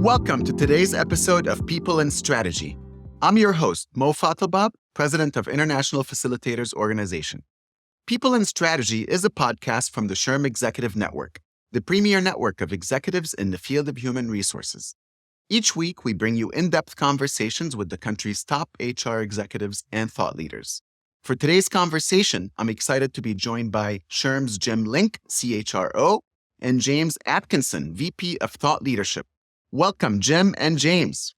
Welcome to today's episode of People and Strategy. I'm your host, Mo Fatalbab, President of International Facilitators Organization. People and Strategy is a podcast from the SHRM Executive Network, the premier network of executives in the field of human resources. Each week, we bring you in-depth conversations with the country's top HR executives and thought leaders. For today's conversation, I'm excited to be joined by SHRM's Jim Link, CHRO, and James Atkinson, VP of Thought Leadership. Welcome, Jim and James.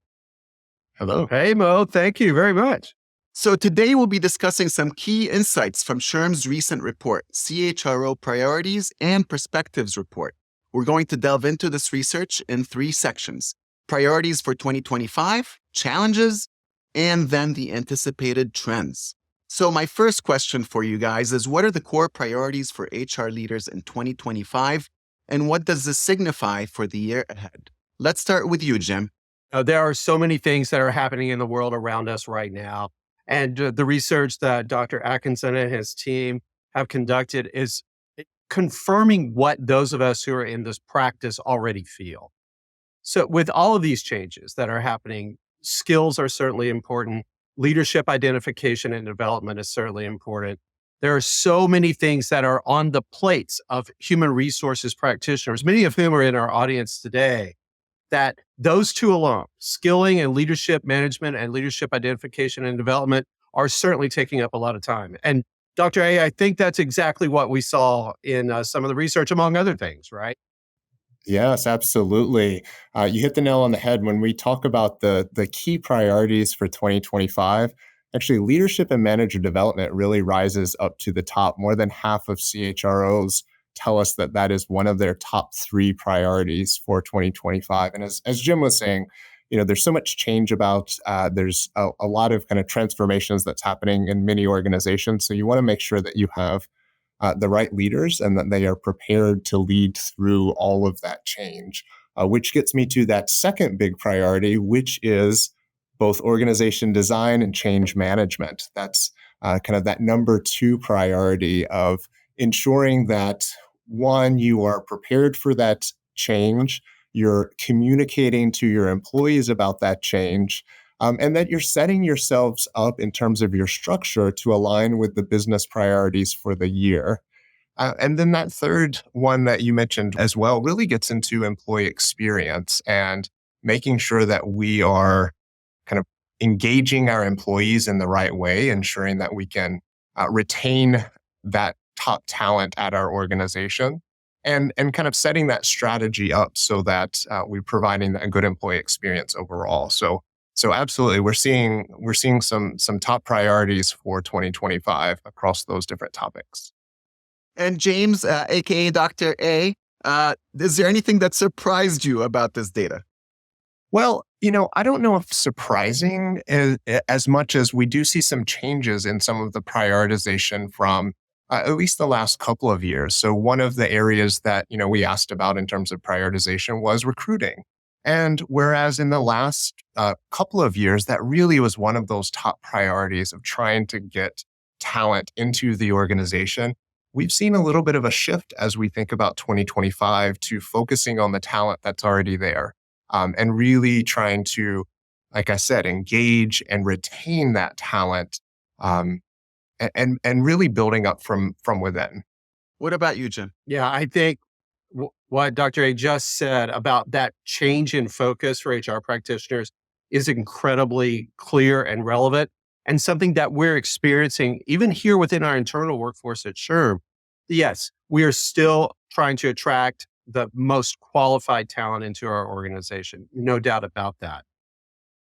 Hello. Hey, Mo. Thank you very much. So today we'll be discussing some key insights from SHRM's recent report, CHRO Priorities and Perspectives Report. We're going to delve into this research in three sections: priorities for 2025, challenges, and then the anticipated trends. So my first question for you guys is, what are the core priorities for HR leaders in 2025, and what does this signify for the year ahead? Let's start with you, Jim. There are so many things that are happening in the world around us right now. And the research that Dr. Atkinson and his team have conducted is confirming what those of us who are in this practice already feel. So with all of these changes that are happening, skills are certainly important. Leadership identification and development is certainly important. There are so many things that are on the plates of human resources practitioners, many of whom are in our audience today, that those two alone, skilling and leadership management and leadership identification and development, are certainly taking up a lot of time. And Dr. A, I think that's exactly what we saw in some of the research, among other things, right? Yes, absolutely. You hit the nail on the head when we talk about the key priorities for 2025. Actually, leadership and manager development really rises up to the top. More than half of CHROs tell us that that is one of their top three priorities for 2025. And as Jim was saying, there's so much change there's a lot of kind of transformations that's happening in many organizations. So you want to make sure that you have the right leaders and that they are prepared to lead through all of that change, which gets me to that second big priority, which is both organization design and change management. That's kind of that number two priority of ensuring that, one, you are prepared for that change, you're communicating to your employees about that change, and that you're setting yourselves up in terms of your structure to align with the business priorities for the year. And then that third one that you mentioned as well really gets into employee experience and making sure that we are kind of engaging our employees in the right way, ensuring that we can retain that top talent at our organization, and kind of setting that strategy up so that we're providing a good employee experience overall. So absolutely, we're seeing some top priorities for 2025 across those different topics. And James, aka Dr. A, is there anything that surprised you about this data? Well, I don't know if surprising as much as we do see some changes in some of the prioritization from at least the last couple of years. So one of the areas that, we asked about in terms of prioritization was recruiting. And whereas in the last couple of years, that really was one of those top priorities of trying to get talent into the organization, we've seen a little bit of a shift as we think about 2025 to focusing on the talent that's already there. And really trying to, like I said, engage and retain that talent, and really building up from within. What about you, Jim? Yeah, I think what Dr. A just said about that change in focus for HR practitioners is incredibly clear and relevant, and something that we're experiencing even here within our internal workforce at SHRM. Yes, we are still trying to attract the most qualified talent into our organization, no doubt about that.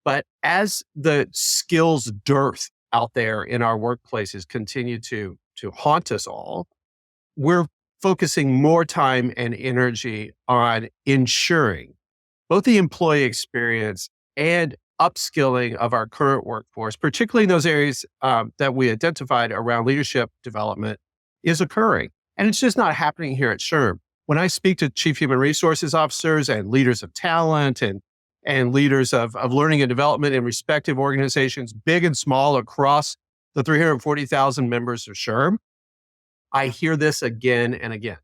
But as the skills dearth out there in our workplaces continue to haunt us all, we're focusing more time and energy on ensuring both the employee experience and upskilling of our current workforce, particularly in those areas that we identified around leadership development, is occurring. And it's just not happening here at SHRM. When I speak to chief human resources officers and leaders of talent and leaders of learning and development in respective organizations, big and small, across the 340,000 members of SHRM, I hear this again and again.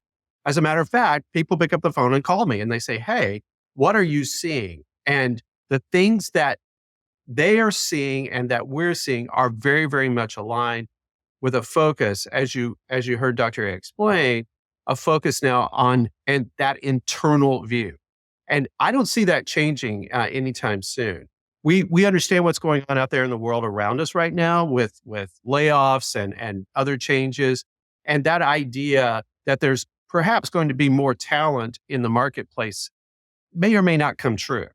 As a matter of fact, people pick up the phone and call me and they say, hey, what are you seeing And the things that they are seeing and that we're seeing are very, very much aligned with a focus, as you heard Dr. A explain, a focus now on and that internal view. And I don't see that changing anytime soon. We understand what's going on out there in the world around us right now with layoffs and other changes, and that idea that there's perhaps going to be more talent in the marketplace may or may not come true.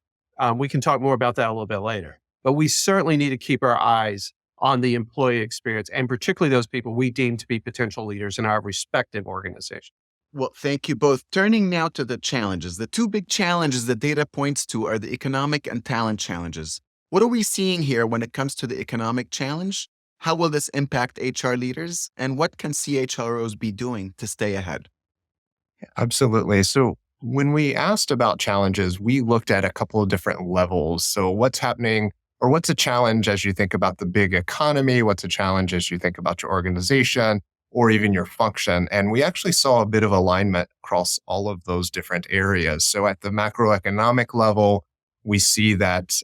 We can talk more about that a little bit later. But we certainly need to keep our eyes on the employee experience, and particularly those people we deem to be potential leaders in our respective organizations. Well, thank you both. Turning now to the challenges. The two big challenges the data points to are the economic and talent challenges. What are we seeing here when it comes to the economic challenge? How will this impact HR leaders? And what can CHROs be doing to stay ahead? Absolutely. So when we asked about challenges, we looked at a couple of different levels. So what's happening or what's a challenge as you think about the big economy? What's a challenge as you think about your organization or even your function? And we actually saw a bit of alignment across all of those different areas. So at the macroeconomic level, we see that,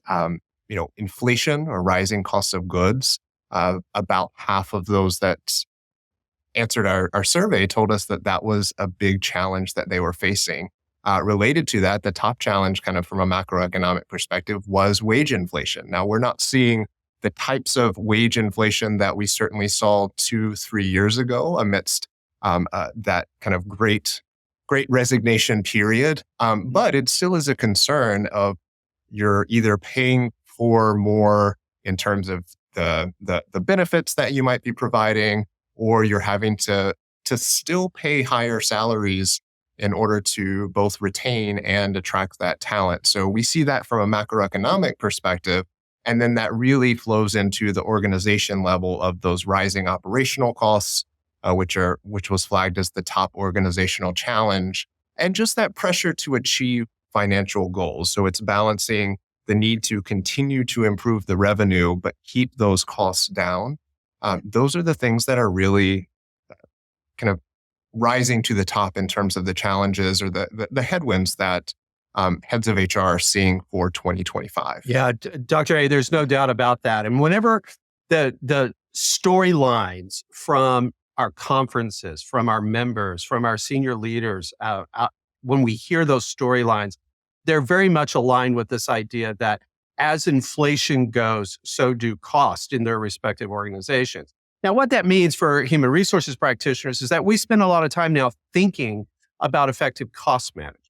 inflation or rising costs of goods, about half of those that answered our survey told us that that was a big challenge that they were facing. Related to that, the top challenge kind of from a macroeconomic perspective was wage inflation. Now, we're not seeing the types of wage inflation that we certainly saw 2-3 years ago amidst that kind of great resignation period. But it still is a concern of you're either paying for more in terms of the benefits that you might be providing, or you're having to still pay higher salaries in order to both retain and attract that talent. So we see that from a macroeconomic perspective, and then that really flows into the organization level of those rising operational costs, which was flagged as the top organizational challenge, and just that pressure to achieve financial goals. So it's balancing the need to continue to improve the revenue, but keep those costs down. Those are the things that are really kind of rising to the top in terms of the challenges or the headwinds that heads of HR are seeing for 2025. Yeah, Dr. A, there's no doubt about that. And whenever the storylines from our conferences, from our members, from our senior leaders, when we hear those storylines, they're very much aligned with this idea that as inflation goes, so do costs in their respective organizations. Now, what that means for human resources practitioners is that we spend a lot of time now thinking about effective cost management.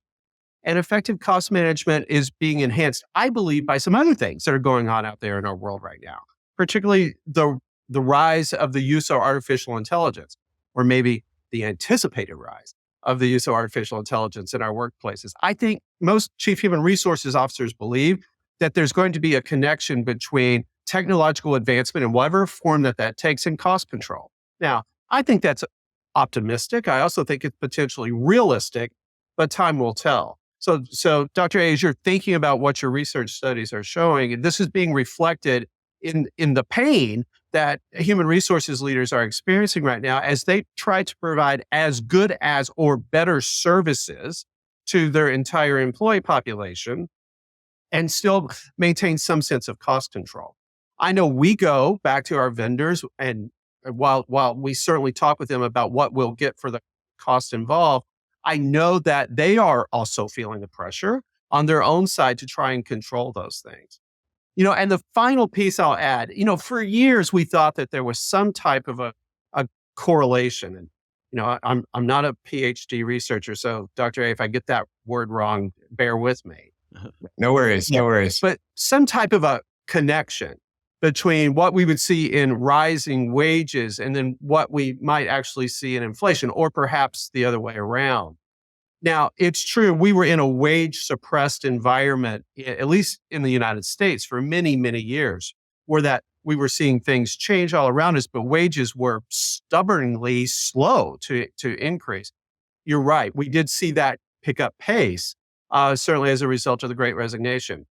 And effective cost management is being enhanced, I believe, by some other things that are going on out there in our world right now, particularly the rise of the use of artificial intelligence, or maybe the anticipated rise of the use of artificial intelligence in our workplaces. I think most chief human resources officers believe that there's going to be a connection between technological advancement in whatever form that takes and cost control. Now, I think that's optimistic. I also think it's potentially realistic, but time will tell. So Dr. A, as you're thinking about what your research studies are showing, this is being reflected in the pain that human resources leaders are experiencing right now as they try to provide as good as or better services to their entire employee population and still maintain some sense of cost control. I know we go back to our vendors, and while we certainly talk with them about what we'll get for the cost involved, I know that they are also feeling the pressure on their own side to try and control those things. And the final piece I'll add, for years we thought that there was some type of a correlation. And, I'm not a PhD researcher, so Dr. A, if I get that word wrong, bear with me. No worries. But some type of a connection between what we would see in rising wages and then what we might actually see in inflation, or perhaps the other way around. Now, it's true, we were in a wage-suppressed environment, at least in the United States, for many, many years, where that we were seeing things change all around us, but wages were stubbornly slow to increase. You're right, we did see that pick up pace, certainly as a result of the Great Resignation.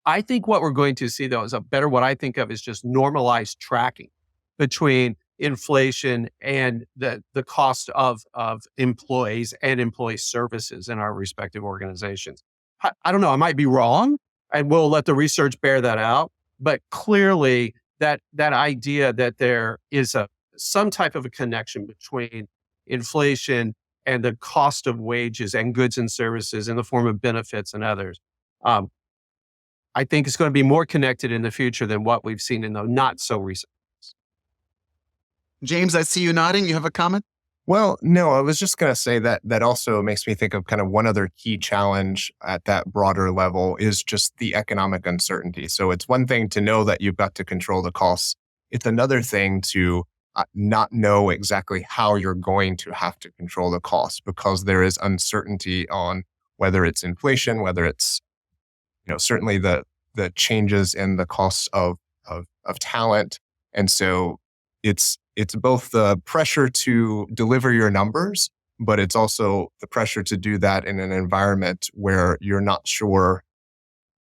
I think what we're going to see, though, is what I think of as just normalized tracking between inflation and the cost of employees and employee services in our respective organizations. I don't know, I might be wrong, and we'll let the research bear that out. But clearly, that idea that there is some type of a connection between inflation and the cost of wages and goods and services in the form of benefits and others, um, I think it's going to be more connected in the future than what we've seen in the not so recent. James, I see you nodding. You have a comment? Well, no, I was just going to say that also makes me think of kind of one other key challenge at that broader level is just the economic uncertainty. So it's one thing to know that you've got to control the costs. It's another thing to not know exactly how you're going to have to control the costs because there is uncertainty on whether it's inflation, whether it's certainly the changes in the costs of talent. And so it's both the pressure to deliver your numbers, but it's also the pressure to do that in an environment where you're not sure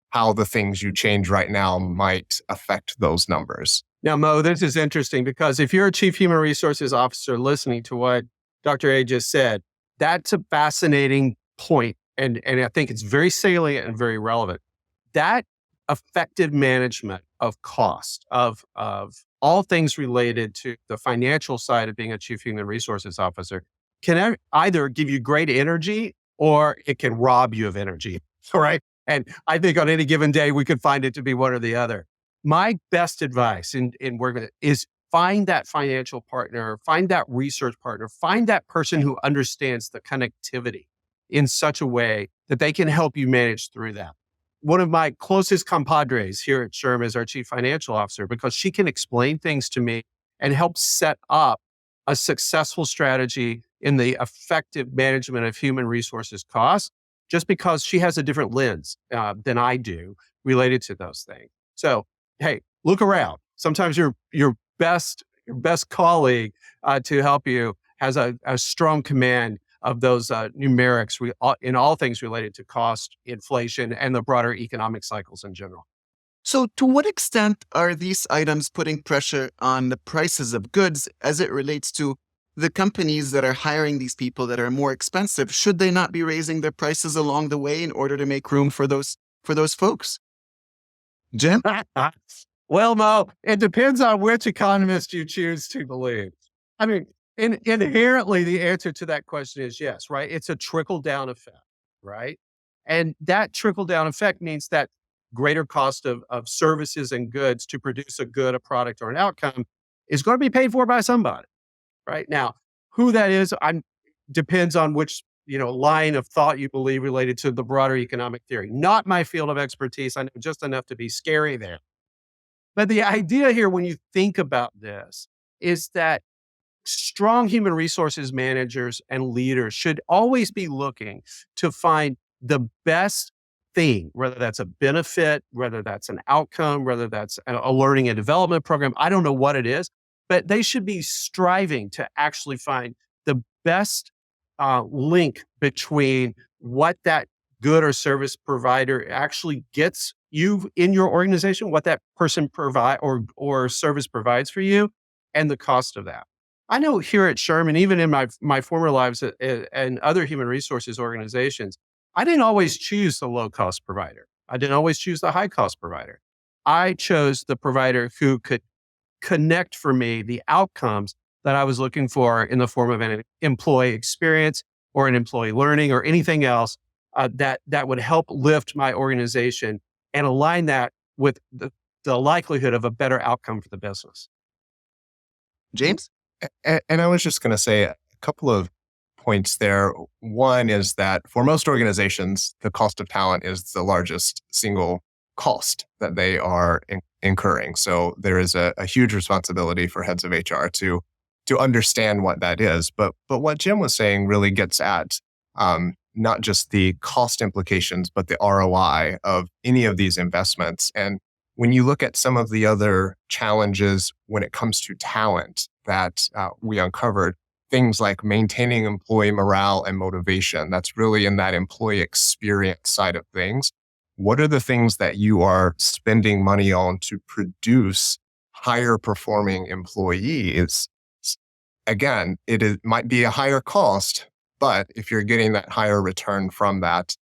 how the things you change right now might affect those numbers. Now, Mo, this is interesting because if you're a chief human resources officer listening to what Dr. A just said, that's a fascinating point. And I think it's very salient and very relevant. That effective management of cost, of all things related to the financial side of being a chief human resources officer can either give you great energy or it can rob you of energy. All right. And I think on any given day, we could find it to be one or the other. My best advice in working with it is find that financial partner, find that research partner, find that person who understands the connectivity in such a way that they can help you manage through that. One of my closest compadres here at SHRM is our chief financial officer because she can explain things to me and help set up a successful strategy in the effective management of human resources costs, just because she has a different lens than I do related to those things. So, hey, look around. Sometimes your best colleague to help you has a strong command of those numerics in all things related to cost, inflation, and the broader economic cycles in general. So to what extent are these items putting pressure on the prices of goods as it relates to the companies that are hiring these people that are more expensive? Should they not be raising their prices along the way in order to make room for those folks? Jim? Well, Mo, it depends on which economist you choose to believe. I mean, inherently, the answer to that question is yes, right? It's a trickle-down effect, right? And that trickle-down effect means that greater cost of services and goods to produce a good, a product, or an outcome is going to be paid for by somebody, right? Now, who that is, depends on which line of thought you believe related to the broader economic theory. Not my field of expertise. I know just enough to be scary there. But the idea here, when you think about this, is that strong human resources managers and leaders should always be looking to find the best thing, whether that's a benefit, whether that's an outcome, whether that's a learning and development program. I don't know what it is, but they should be striving to actually find the best link between what that good or service provider actually gets you in your organization, what that person provide or service provides for you, and the cost of that. I know here at SHRM, and even in my former lives and other human resources organizations, I didn't always choose the low-cost provider. I didn't always choose the high-cost provider. I chose the provider who could connect for me the outcomes that I was looking for in the form of an employee experience or an employee learning or anything else that would help lift my organization and align that with the likelihood of a better outcome for the business. James? And I was just going to say a couple of points there. One is that for most organizations, the cost of talent is the largest single cost that they are incurring. So there is a huge responsibility for heads of HR to understand what that is. But what Jim was saying really gets at not just the cost implications, but the ROI of any of these investments. And when you look at some of the other challenges when it comes to talent that we uncovered, things like maintaining employee morale and motivation, that's really in that employee experience side of things. What are the things that you are spending money on to produce higher performing employees? Again, might be a higher cost, but if you're getting that higher return from that,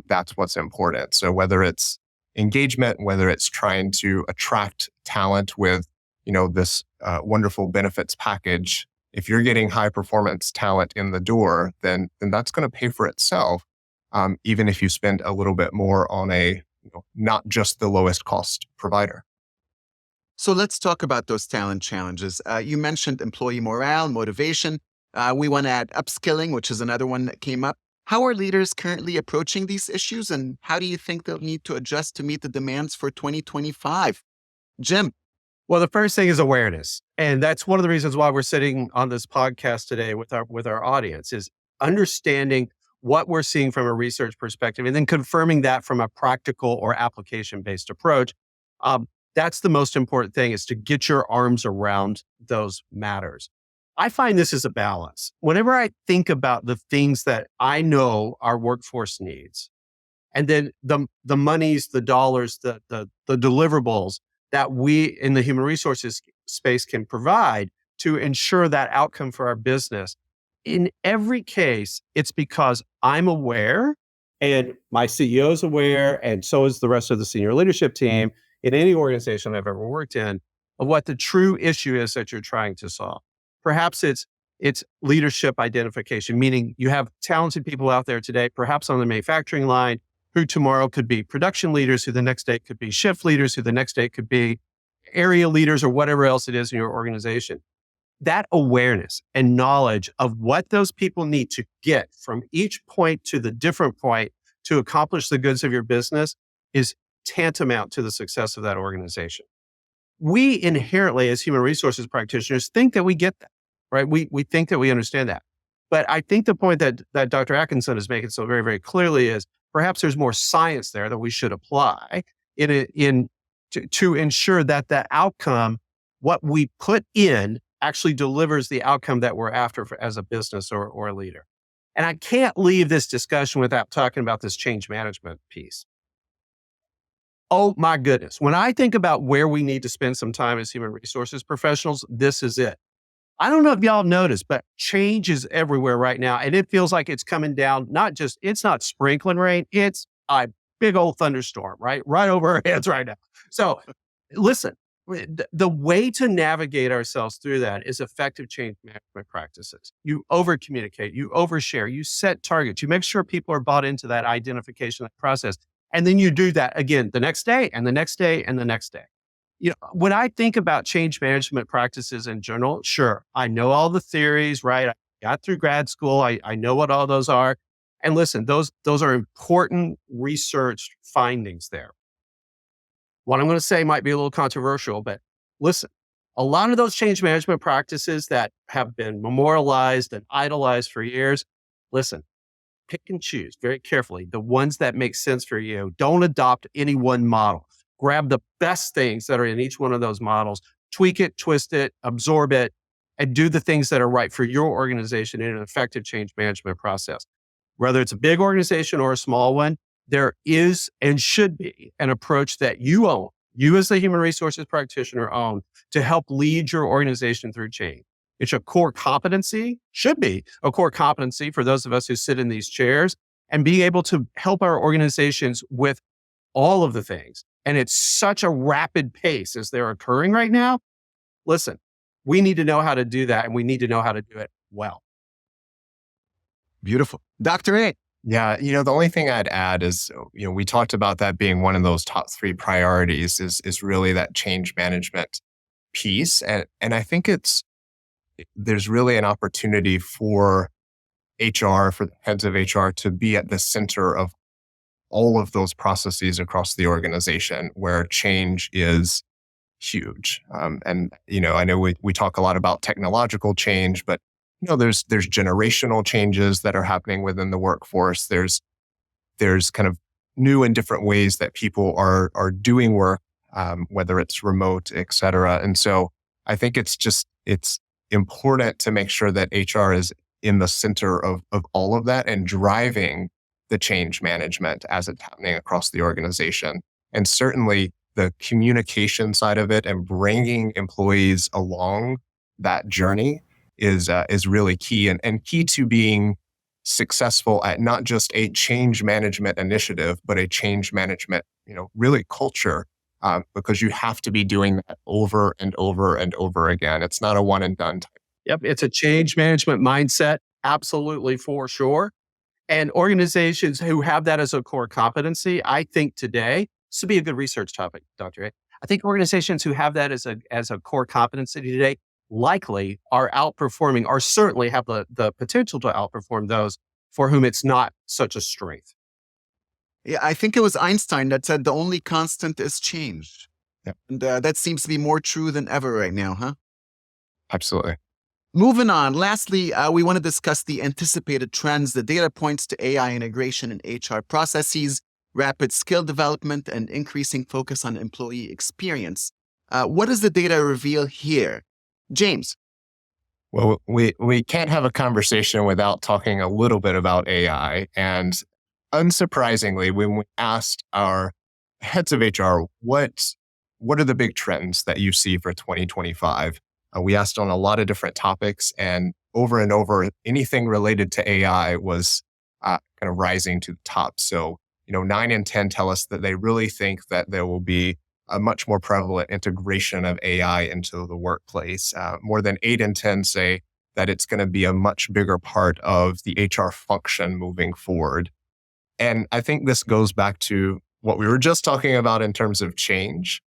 that's what's important. So whether it's engagement, whether it's trying to attract talent with, this wonderful benefits package. If you're getting high performance talent in the door, then that's going to pay for itself, even if you spend a little bit more on a not just the lowest cost provider. So let's talk about those talent challenges. You mentioned employee morale, motivation. We want to add upskilling, which is another one that came up. How are leaders currently approaching these issues, and how do you think they'll need to adjust to meet the demands for 2025? Jim. Well, the first thing is awareness. And that's one of the reasons why we're sitting on this podcast today with our audience, is understanding what we're seeing from a research perspective and then confirming that from a practical or application-based approach. That's the most important thing, is to get your arms around those matters. I find this is a balance. Whenever I think about the things that I know our workforce needs, and then the monies, the dollars, the deliverables that we in the human resources space can provide to ensure that outcome for our business, in every case, it's because I'm aware and my CEO is aware, and so is the rest of the senior leadership team in any organization I've ever worked in, of what the true issue is that you're trying to solve. Perhaps it's leadership identification, meaning you have talented people out there today, perhaps on the manufacturing line, who tomorrow could be production leaders, who the next day could be shift leaders, who the next day could be area leaders, or whatever else it is in your organization. That awareness and knowledge of what those people need to get from each point to the different point to accomplish the goods of your business is tantamount to the success of that organization. We inherently, as human resources practitioners, think that we get that, right? We think that we understand that. But I think the point that Dr. Atkinson is making so very, very clearly is perhaps there's more science there that we should apply to ensure that the outcome, what we put in, actually delivers the outcome that we're after as a business or a leader. And I can't leave this discussion without talking about this change management piece. Oh my goodness. When I think about where we need to spend some time as human resources professionals, this is it. I don't know if y'all noticed, but change is everywhere right now. And it feels like it's coming down, it's not sprinkling rain, it's a big old thunderstorm, right over our heads right now. So listen, the way to navigate ourselves through that is effective change management practices. You over-communicate, you overshare, you set targets, you make sure people are bought into that identification process. And then you do that again the next day and the next day and the next day. When I think about change management practices in general, sure, I know all the theories, right? I got through grad school. I know what all those are. And listen, those are important research findings there. What I'm going to say might be a little controversial, but listen, a lot of those change management practices that have been memorialized and idolized for years, listen, pick and choose very carefully the ones that make sense for you. Don't adopt any one model. Grab the best things that are in each one of those models, tweak it, twist it, absorb it, and do the things that are right for your organization in an effective change management process. Whether it's a big organization or a small one, there is and should be an approach that you own, you as the human resources practitioner own, to help lead your organization through change. It's a core competency, should be a core competency for those of us who sit in these chairs, and be able to help our organizations with all of the things. And it's such a rapid pace as they're occurring right now. Listen, we need to know how to do that, and we need to know how to do it well. Beautiful. Dr. A. Yeah, the only thing I'd add is, we talked about that being one of those top 3 priorities is really that change management piece. And I think there's really an opportunity for HR, for the heads of HR, to be at the center of all of those processes across the organization where change is huge. And I know we talk a lot about technological change, but there's generational changes that are happening within the workforce. There's kind of new and different ways that people are doing work, whether it's remote, et cetera. And so I think it's important to make sure that HR is in the center of all of that and driving the change management as it's happening across the organization. And certainly the communication side of it and bringing employees along that journey is really key and key to being successful at not just a change management initiative, but a change management really culture, because you have to be doing that over and over and over again. It's not a one and done type. Yep. It's a change management mindset. Absolutely, for sure. And organizations who have that as a core competency, I think today, this would be a good research topic, Dr. A. I think organizations who have that as a core competency today likely are outperforming, or certainly have the potential to outperform those for whom it's not such a strength. Yeah, I think it was Einstein that said the only constant is change. Yeah, And that seems to be more true than ever right now, huh? absolutely. Moving on, lastly, we want to discuss the anticipated trends, the data points to AI integration in HR processes, rapid skill development, and increasing focus on employee experience. What does the data reveal here? James. Well, we can't have a conversation without talking a little bit about AI. And unsurprisingly, when we asked our heads of HR, what are the big trends that you see for 2025? We asked on a lot of different topics, and over, anything related to AI was kind of rising to the top. So, 9 and 10 tell us that they really think that there will be a much more prevalent integration of AI into the workplace. More than 8 and 10 say that it's going to be a much bigger part of the HR function moving forward. And I think this goes back to what we were just talking about in terms of change,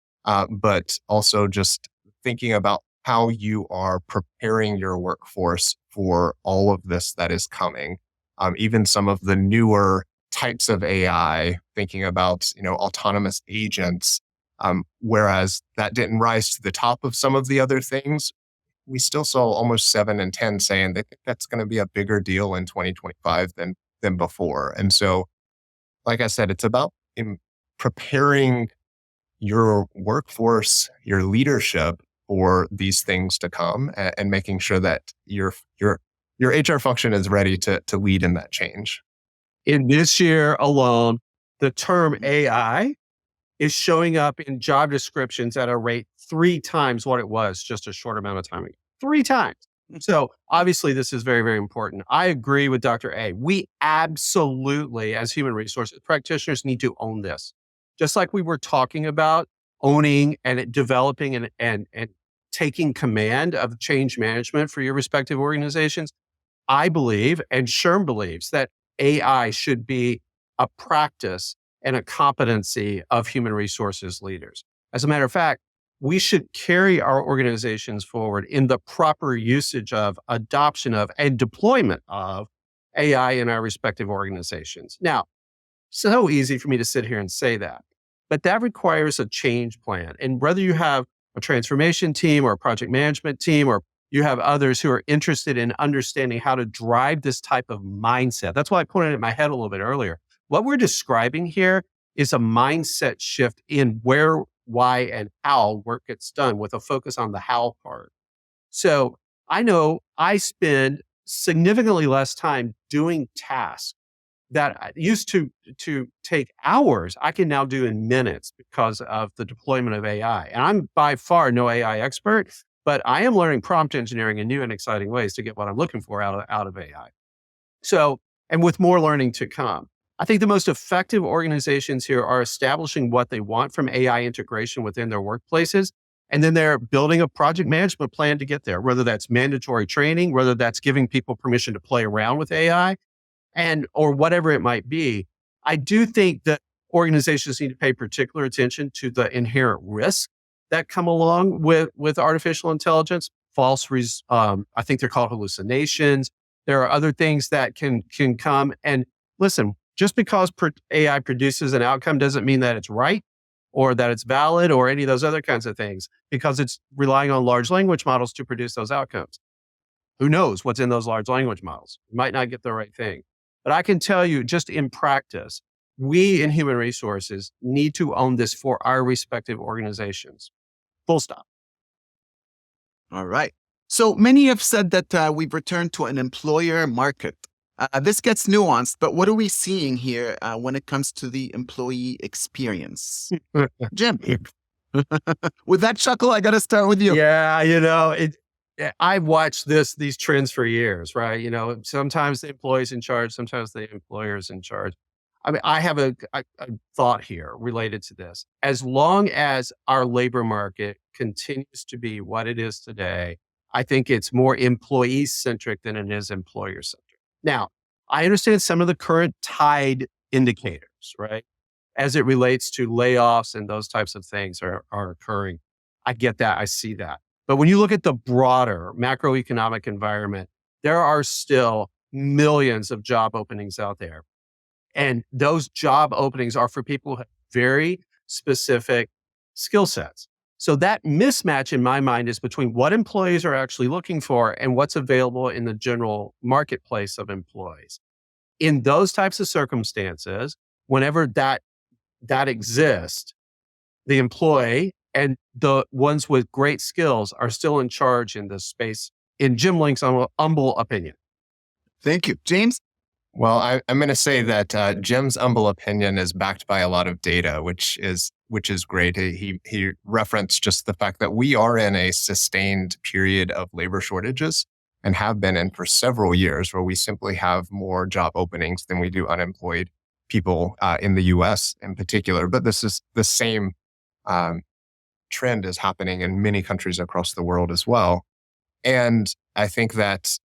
but also just thinking about how you are preparing your workforce for all of this that is coming. Even some of the newer types of AI, thinking about autonomous agents, whereas that didn't rise to the top of some of the other things. We still saw almost 7 and 10 saying that that's going to be a bigger deal in 2025 than before. And so, like I said, it's about preparing your workforce, your leadership for these things to come, and making sure that your HR function is ready to lead in that change. In this year alone, the term AI is showing up in job descriptions at a rate 3 times what it was just a short amount of time ago. 3 times. So obviously this is very, very important. I agree with Dr. A. We absolutely, as human resources practitioners, need to own this. Just like we were talking about owning and developing and taking command of change management for your respective organizations, I believe, and SHRM believes, that AI should be a practice and a competency of human resources leaders. As a matter of fact, we should carry our organizations forward in the proper usage of, adoption of, and deployment of AI in our respective organizations. Now, so easy for me to sit here and say that, but that requires a change plan. And whether you have a transformation team or a project management team, or you have others who are interested in understanding how to drive this type of mindset. That's why I pointed it in my head a little bit earlier. What we're describing here is a mindset shift in where, why, and how work gets done, with a focus on the how part. So I know I spend significantly less time doing tasks that used to take hours, I can now do in minutes because of the deployment of AI. And I'm by far no AI expert, but I am learning prompt engineering in new and exciting ways to get what I'm looking for out of AI. So, and with more learning to come. I think the most effective organizations here are establishing what they want from AI integration within their workplaces. And then they're building a project management plan to get there, whether that's mandatory training, whether that's giving people permission to play around with AI, or whatever it might be. I do think that organizations need to pay particular attention to the inherent risks that come along with artificial intelligence. I think they're called hallucinations. There are other things that can come. And listen, just because AI produces an outcome doesn't mean that it's right or that it's valid or any of those other kinds of things, because it's relying on large language models to produce those outcomes. Who knows what's in those large language models? You might not get the right thing. But I can tell you, just in practice, we in human resources need to own this for our respective organizations. Full stop. All right. So many have said that we've returned to an employer market. This gets nuanced, but what are we seeing here when it comes to the employee experience? Jim, with that chuckle, I got to start with you. Yeah, I've watched these trends for years, right? Sometimes the employee's in charge, sometimes the employer's in charge. I mean, I have a thought here related to this. As long as our labor market continues to be what it is today, I think it's more employee centric than it is employer centric. Now, I understand some of the current tide indicators, right? As it relates to layoffs and those types of things are occurring. I get that. I see that. But when you look at the broader macroeconomic environment, there are still millions of job openings out there. And those job openings are for people who have very specific skill sets. So that mismatch in my mind is between what employees are actually looking for and what's available in the general marketplace of employees. In those types of circumstances, whenever that exists, the employee and the ones with great skills are still in charge in this space, in Jim Link's humble opinion. Thank you. James? Well, I'm going to say that Jim's humble opinion is backed by a lot of data, which is great. He referenced just the fact that we are in a sustained period of labor shortages and have been in for several years, where we simply have more job openings than we do unemployed people in the U.S. in particular. But this is the same trend is happening in many countries across the world as well. And I think that